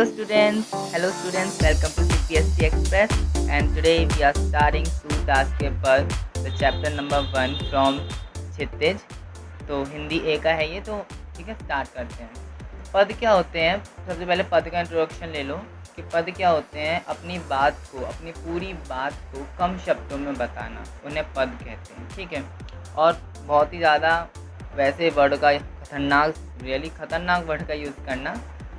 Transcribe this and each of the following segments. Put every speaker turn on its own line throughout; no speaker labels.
Hello students, welcome to CPSC Express and today we are starting Surdas के पद the chapter number 1 from क्षितिज। तो हिंदी ए का है ये, तो ठीक है स्टार्ट करते हैं। पद क्या होते हैं? सबसे पहले पद का इंट्रोडक्शन ले लो कि पद क्या होते हैं। अपनी बात को, अपनी पूरी बात को कम शब्दों में बताना, उन्हें पद कहते हैं, ठीक है। और बहुत ही ज़्यादा वैसे वर्ड का खतरनाक वर्ड का यूज़ करना,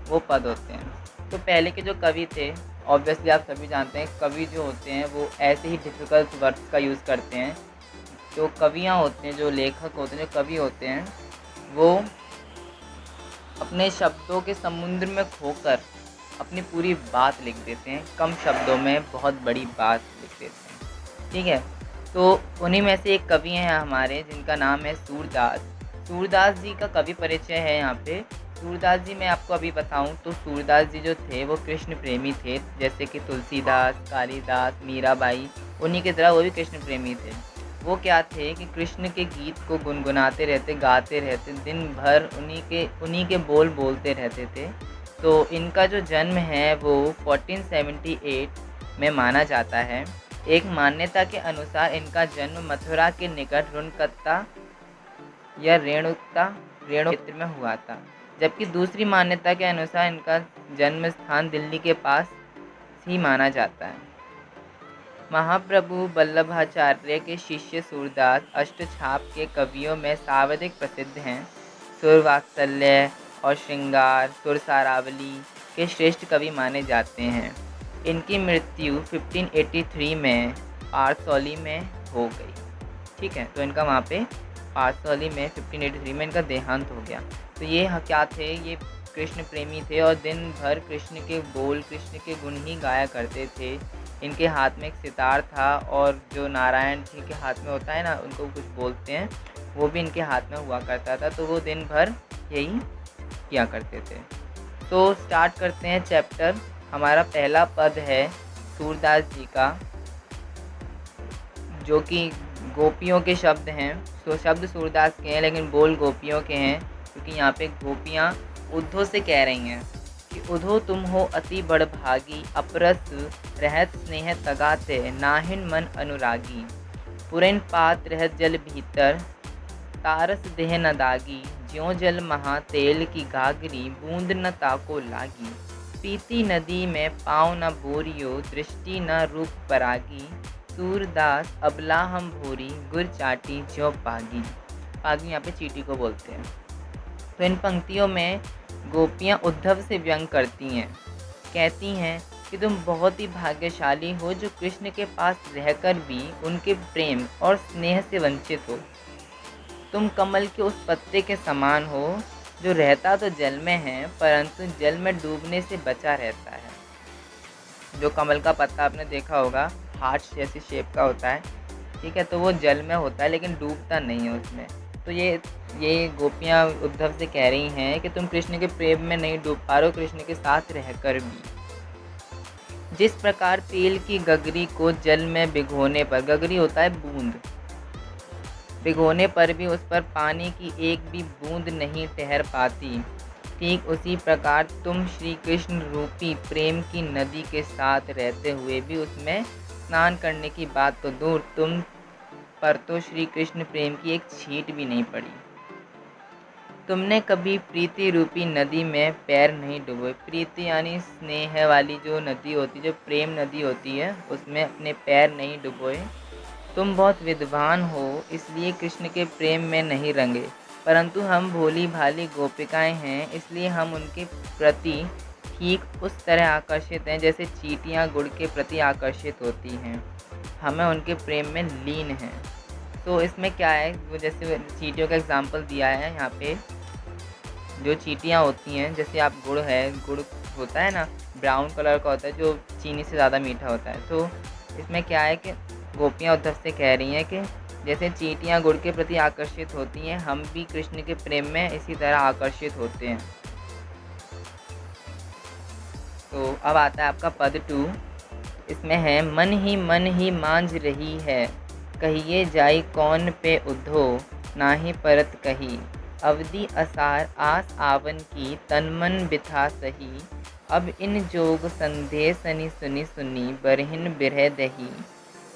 वो पद होते हैं। तो पहले के जो कवि थे, ऑब्वियसली आप सभी जानते हैं, कवि जो होते हैं वो ऐसे ही डिफ़िकल्ट वर्ड्स का यूज़ करते हैं। जो कवियाँ होते हैं, जो लेखक होते हैं, जो कवि होते हैं, वो अपने शब्दों के समुद्र में खोकर अपनी पूरी बात लिख देते हैं। कम शब्दों में बहुत बड़ी बात लिख देते हैं, ठीक है। तो उन्हीं में से एक कवि हैं हमारे, जिनका नाम है सूरदास। सूरदास जी का कवि परिचय है यहाँ पे। सूरदास जी मैं आपको अभी बताऊं तो सूरदास जी जो थे वो कृष्ण प्रेमी थे, जैसे कि तुलसीदास, कालिदास, मीराबाई, उन्हीं की तरह वो भी कृष्ण प्रेमी थे। वो क्या थे कि कृष्ण के गीत को गुनगुनाते रहते, गाते रहते, दिन भर उन्हीं के बोल बोलते रहते थे। तो इनका जो जन्म है वो 1478 में माना जाता है। एक मान्यता के अनुसार इनका जन्म मथुरा के निकट रुणकत्ता या रेणुका क्षेत्र में हुआ था, जबकि दूसरी मान्यता के अनुसार इनका जन्म स्थान दिल्ली के पास ही माना जाता है। महाप्रभु वल्लभाचार्य के शिष्य सूरदास अष्टछाप के कवियों में सर्वाधिक प्रसिद्ध हैं। सुरवात्सल्य और श्रृंगार, सुरसारावली के श्रेष्ठ कवि माने जाते हैं। इनकी मृत्यु 1583 में पारसौली में हो गई, ठीक है। तो इनका वहाँ पे पारसौली में 1583 में इनका देहांत हो गया। तो ये क्या थे? ये कृष्ण प्रेमी थे और दिन भर कृष्ण के बोल, कृष्ण के गुण ही गाया करते थे। इनके हाथ में एक सितार था, और जो नारायण जी के हाथ में होता है ना, उनको कुछ बोलते हैं, वो भी इनके हाथ में हुआ करता था। तो वो दिन भर यही किया करते थे। तो स्टार्ट करते हैं चैप्टर। हमारा पहला पद है सूरदास जी का, जो कि गोपियों के शब्द हैं। तो शब्द सूरदास के हैं लेकिन बोल गोपियों के हैं, क्योंकि यहाँ पे गोपियाँ उद्धव से कह रही हैं कि उद्धव तुम हो अति बड़ भागी, अपरस रहत स्नेह तगाते, नाहिन मन अनुरागी, पुरन पात रहत जल भीतर, तारस देह न दागी, ज्यों जल महा तेल की गागरी, बूंद न ताको लागी, पीती नदी में पाँव न बोरियो, दृष्टि न रूप परागी, सूरदास अबला हम भोरी, गुर चाटी ज्यों पागी। पागी यहाँ पे चीटी को बोलते हैं। तो इन पंक्तियों में गोपियाँ उद्धव से व्यंग करती हैं, कहती हैं कि तुम बहुत ही भाग्यशाली हो जो कृष्ण के पास रहकर भी उनके प्रेम और स्नेह से वंचित हो। तुम कमल के उस पत्ते के समान हो जो रहता तो जल में है, परंतु जल में डूबने से बचा रहता है। जो कमल का पत्ता आपने देखा होगा, हार्ट जैसी शेप का होता है, ठीक है। तो वो जल में होता है लेकिन डूबता नहीं है उसमें। तो ये गोपियाँ उद्धव से कह रही हैं कि तुम कृष्ण के प्रेम में नहीं डूब पा रहे हो, कृष्ण के साथ रहकर भी। जिस प्रकार तेल की गगरी को जल में भिगोने पर, गगरी होता है बूंद, भिगोने पर भी उस पर पानी की एक भी बूंद नहीं ठहर पाती, ठीक उसी प्रकार तुम श्री कृष्ण रूपी प्रेम की नदी के साथ रहते हुए भी उसमें स्नान करने की बात तो दूर, तुम पर तो श्री कृष्ण प्रेम की एक छींट भी नहीं पड़ी। तुमने कभी प्रीति रूपी नदी में पैर नहीं डुबोए। प्रीति यानी स्नेह वाली जो नदी होती है, जो प्रेम नदी होती है, उसमें अपने पैर नहीं डुबोए। तुम बहुत विद्वान हो, इसलिए कृष्ण के प्रेम में नहीं रंगे, परंतु हम भोली भाली गोपिकाएं हैं, इसलिए हम उनके प्रति ठीक उस तरह आकर्षित हैं जैसे चींटियां गुड़ के प्रति आकर्षित होती हैं। हमें उनके प्रेम में लीन हैं। तो इसमें क्या है, वो जैसे चींटियों का एग्जांपल दिया है यहाँ पे। जो चींटियां होती हैं, जैसे आप गुड़ होता है ना, ब्राउन कलर का होता है, जो चीनी से ज़्यादा मीठा होता है। तो इसमें क्या है कि गोपियाँ उद्धव से कह रही हैं कि जैसे चींटियाँ गुड़ के प्रति आकर्षित होती हैं, हम भी कृष्ण के प्रेम में इसी तरह आकर्षित होते हैं। तो अब आता है आपका पद 2। इसमें है मन ही मांझ रही है, कहिए जाई कौन पे उद्धव, नाही परत कही, अवधि असार आस आवन की, तन मन बिथा सही, अब इन जोग संदेशनि सुनि सुनि बरहिन बिरह दही।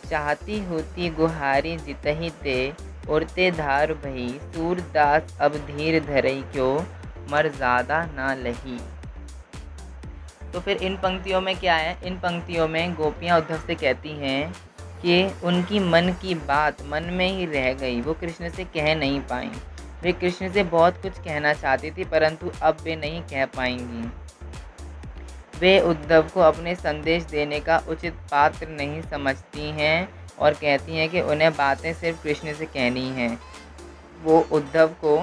चाहती होती गुहारी जितहि ते उड़ते धार भई। सूरदास अब धीर धरई क्यों मर ज़्यादा ना लही। तो फिर इन पंक्तियों में क्या है, इन पंक्तियों में गोपियाँ उद्धव से कहती हैं कि उनकी मन की बात मन में ही रह गई, वो कृष्ण से कह नहीं पाई। वे कृष्ण से बहुत कुछ कहना चाहती थी परंतु अब वे नहीं कह पाएंगी। वे उद्धव को अपने संदेश देने का उचित पात्र नहीं समझती हैं और कहती हैं कि उन्हें बातें सिर्फ कृष्ण से कहनी हैं। वो उद्धव को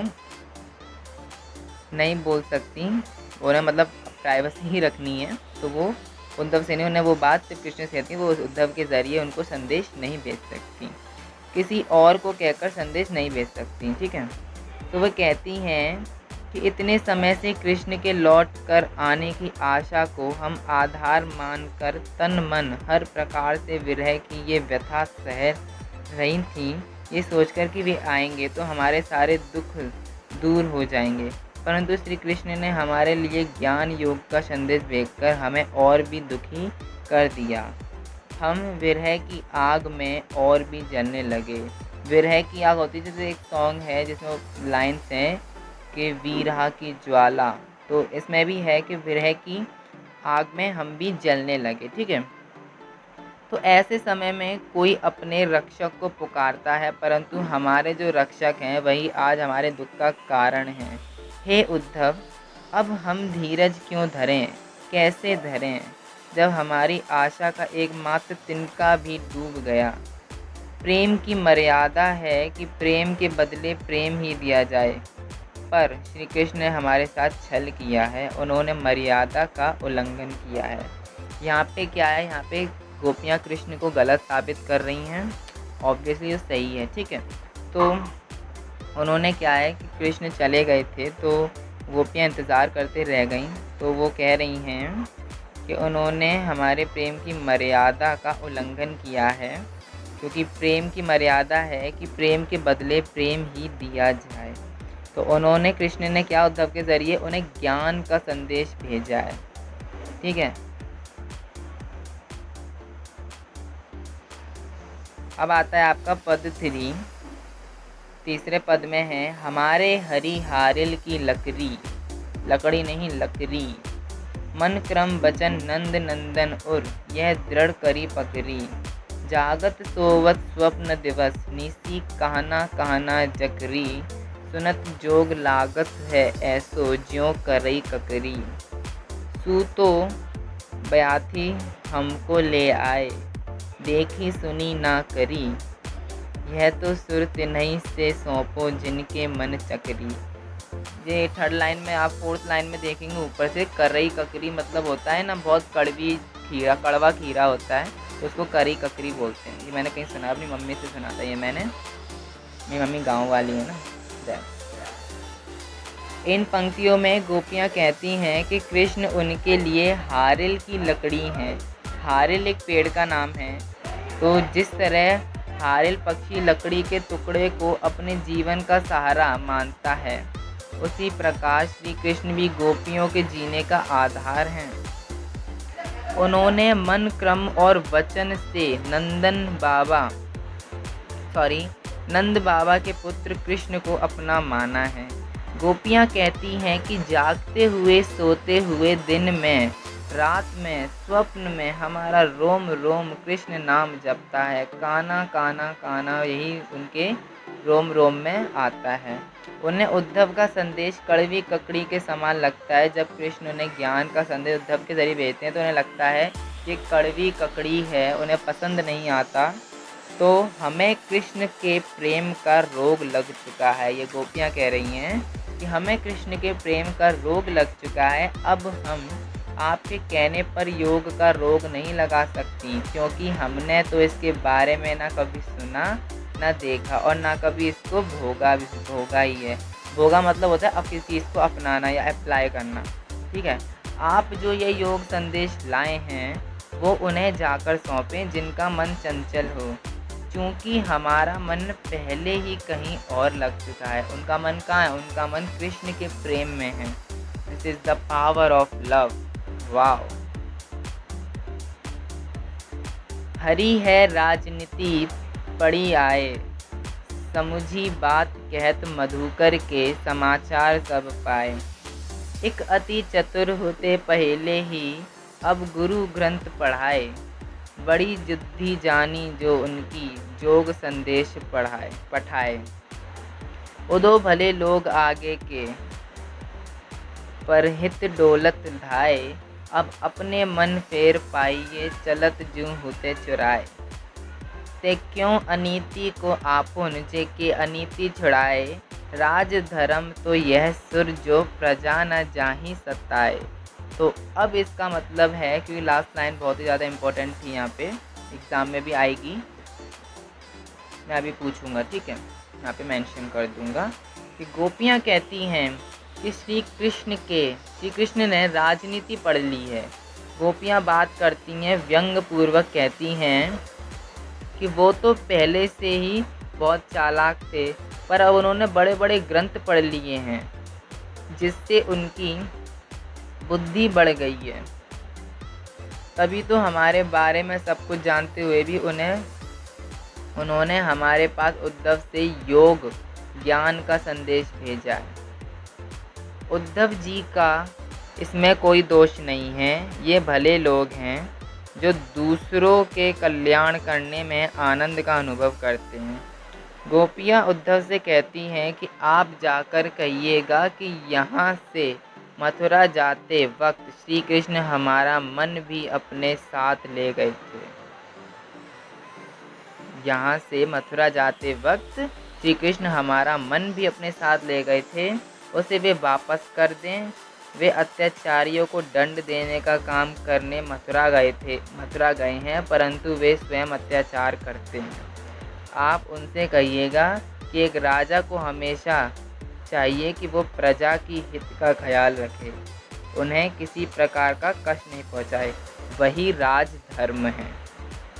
नहीं बोल सकती, उन्हें मतलब प्राइवेसी ही रखनी है, तो वो उद्धव से नहीं, उन्हें वो बात सिर्फ कृष्ण से कहती है। वो उद्धव के ज़रिए उनको संदेश नहीं भेज सकती, किसी और को कहकर संदेश नहीं भेज सकती। ठीक है, तो वह कहती हैं कि इतने समय से कृष्ण के लौट कर आने की आशा को हम आधार मानकर तन मन हर प्रकार से विरह की ये व्यथा सह रही थी, ये सोचकर कि वे आएंगे तो हमारे सारे दुख दूर हो जाएंगे। परंतु श्री कृष्ण ने हमारे लिए ज्ञान योग का संदेश भेजकर हमें और भी दुखी कर दिया। हम विरह की आग में और भी जलने लगे। विरह की आग होती है, जैसे एक सॉन्ग है जिसमें लाइन्स हैं कि वीरहा की ज्वाला, तो इसमें भी है कि विरह की आग में हम भी जलने लगे। ठीक है, तो ऐसे समय में कोई अपने रक्षक को पुकारता है, परंतु हमारे जो रक्षक हैं वही आज हमारे दुख का कारण हैं। हे उद्धव, अब हम धीरज क्यों धरें, कैसे धरें, जब हमारी आशा का एकमात्र तिनका भी डूब गया। प्रेम की मर्यादा है कि प्रेम के बदले प्रेम ही दिया जाए, पर श्री कृष्ण ने हमारे साथ छल किया है, उन्होंने मर्यादा का उल्लंघन किया है। यहाँ पे क्या है, यहाँ पे गोपियाँ कृष्ण को गलत साबित कर रही हैं, ऑब्वियसली ये सही है। ठीक है, तो उन्होंने क्या है कि कृष्ण चले गए थे तो गोपियाँ इंतज़ार करते रह गईं, तो वो कह रही हैं कि उन्होंने हमारे प्रेम की मर्यादा का उल्लंघन किया है, क्योंकि प्रेम की मर्यादा है कि प्रेम के बदले प्रेम ही दिया जाए। तो उन्होंने, कृष्ण ने क्या, उद्धव के ज़रिए उन्हें ज्ञान का संदेश भेजा है। ठीक है, अब आता है आपका पद 3। तीसरे पद में है, हमारे हरि हारिल की लकड़ी, लकड़ी नहीं लकड़ी, मन क्रम बचन नंद नंदन उर, यह दृढ़ करी पकड़ी। जागत सोवत स्वप्न दिवस, निसी कहना कहना जकरी, सुनत जोग लागत है ऐसो ज्यों करई ककरी। सूतो बयाथी हमको ले आए, देखी सुनी ना करी, यह तो सुरत नहीं से सौंपो जिनके मन चकरी। ये थर्ड लाइन में, आप फोर्थ लाइन में देखेंगे ऊपर से करई ककरी मतलब होता है ना, बहुत कड़वी खीरा, कड़वा खीरा होता है, तो उसको करई ककरी बोलते हैं। ये मैंने कहीं सुना, अपनी मम्मी से सुना था ये मैंने, मेरी मम्मी गांव वाली है ना। इन पंक्तियों में गोपियाँ कहती हैं कि कृष्ण उनके लिए हारिल की लकड़ी हैं। हारिल एक पेड़ का नाम है, तो जिस तरह हारिल पक्षी लकड़ी के टुकड़े को अपने जीवन का सहारा मानता है, उसी प्रकार श्री कृष्ण भी गोपियों के जीने का आधार हैं। उन्होंने मन क्रम और वचन से नंद बाबा के पुत्र कृष्ण को अपना माना है। गोपियाँ कहती हैं कि जागते हुए सोते हुए दिन में रात में स्वप्न में हमारा रोम रोम कृष्ण नाम जपता है। काना काना काना यही उनके रोम रोम में आता है। उन्हें उद्धव का संदेश कड़वी ककड़ी के समान लगता है। जब कृष्ण उन्हें ज्ञान का संदेश उद्धव के जरिए भेजते हैं तो उन्हें लगता है कि कड़वी ककड़ी है, उन्हें पसंद नहीं आता। तो हमें कृष्ण के प्रेम का रोग लग चुका है। ये गोपियाँ कह रही हैं कि हमें कृष्ण के प्रेम का रोग लग चुका है। अब हम आपके कहने पर योग का रोग नहीं लगा सकती, क्योंकि हमने तो इसके बारे में ना कभी सुना ना देखा और ना कभी इसको भोगा ही है। भोगा मतलब होता है अब किसी चीज़ को अपनाना या अप्लाई करना। ठीक है, आप जो ये योग संदेश लाए हैं वो उन्हें जाकर सौंपें जिनका मन चंचल हो, क्योंकि हमारा मन पहले ही कहीं और लग चुका है। उनका मन कहाँ है? उनका मन कृष्ण के प्रेम में है। This is the power of love. वाह। हरी है राजनीति पड़ी आए, समुझी बात कहत मधुकर के समाचार सब पाए। एक अति चतुर होते पहले ही अब गुरु ग्रंथ पढ़ाए, बड़ी जुद्धि जानी जो उनकी जोग संदेश पठाए। उदो भले लोग आगे के परहित डोलत धाये, अब अपने मन फेर पाइए चलत जूं होते चुराए। ते क्यों अनीति को आपुन जे के अनीति छुड़ाए, राज धर्म तो यह सुर जो प्रजा न जाहि सताए। तो अब इसका मतलब है, क्योंकि लास्ट लाइन बहुत ही ज़्यादा इम्पोर्टेंट थी, यहाँ पे एग्ज़ाम में भी आएगी, मैं अभी पूछूंगा, ठीक है, यहाँ पे मेंशन कर दूंगा कि गोपियाँ कहती हैं कि श्री कृष्ण ने राजनीति पढ़ ली है। गोपियाँ बात करती हैं, व्यंग पूर्वक कहती हैं कि वो तो पहले से ही बहुत चालाक थे, पर अब उन्होंने बड़े बड़े ग्रंथ पढ़ लिए हैं जिससे उनकी बुद्धि बढ़ गई है। तभी तो हमारे बारे में सब कुछ जानते हुए भी उन्होंने हमारे पास उद्धव से योग ज्ञान का संदेश भेजा है। उद्धव जी का इसमें कोई दोष नहीं है, ये भले लोग हैं जो दूसरों के कल्याण करने में आनंद का अनुभव करते हैं। गोपियाँ उद्धव से कहती हैं कि आप जाकर कहिएगा कि यहाँ से मथुरा जाते वक्त श्री कृष्ण हमारा मन भी अपने साथ ले गए थे। यहाँ से मथुरा जाते वक्त श्री कृष्ण हमारा मन भी अपने साथ ले गए थे, उसे वे वापस कर दें। वे अत्याचारियों को दंड देने का काम करने मथुरा गए हैं, परंतु वे स्वयं अत्याचार करते हैं। आप उनसे कहिएगा कि एक राजा को हमेशा चाहिए कि वो प्रजा की हित का ख्याल रखे, उन्हें किसी प्रकार का कष्ट नहीं पहुंचाए। वही राजधर्म है।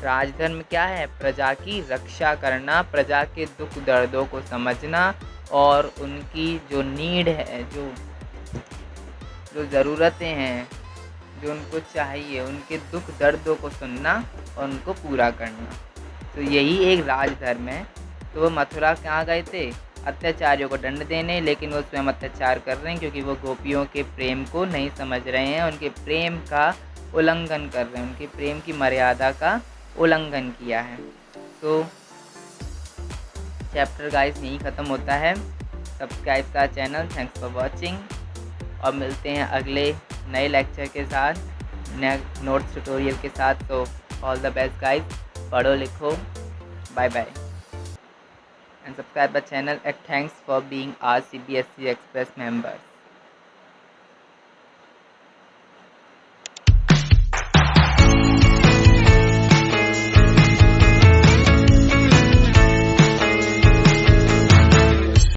राजधर्म क्या है? प्रजा की रक्षा करना, प्रजा के दुख दर्दों को समझना और उनकी जो नीड है, जो ज़रूरतें हैं, जो उनको चाहिए, उनके दुख दर्दों को सुनना और उनको पूरा करना। तो यही एक राजधर्म है। तो वो मथुरा कहाँ गए थे? अत्याचारियों को दंड देने, लेकिन वो स्वयं अत्याचार कर रहे हैं क्योंकि वो गोपियों के प्रेम को नहीं समझ रहे हैं, उनके प्रेम का उल्लंघन कर रहे हैं, उनके प्रेम की मर्यादा का उल्लंघन किया है। तो चैप्टर गाइस यहीं ख़त्म होता है। सब्सक्राइब का चैनल। थैंक्स फॉर वॉचिंग, और मिलते हैं अगले नए लेक्चर के साथ, नए नोट्स ट्यूटोरियल के साथ। तो ऑल द बेस्ट गाइस, पढ़ो लिखो, bye bye, and subscribe the channel. And thanks for being our CBSE Express members.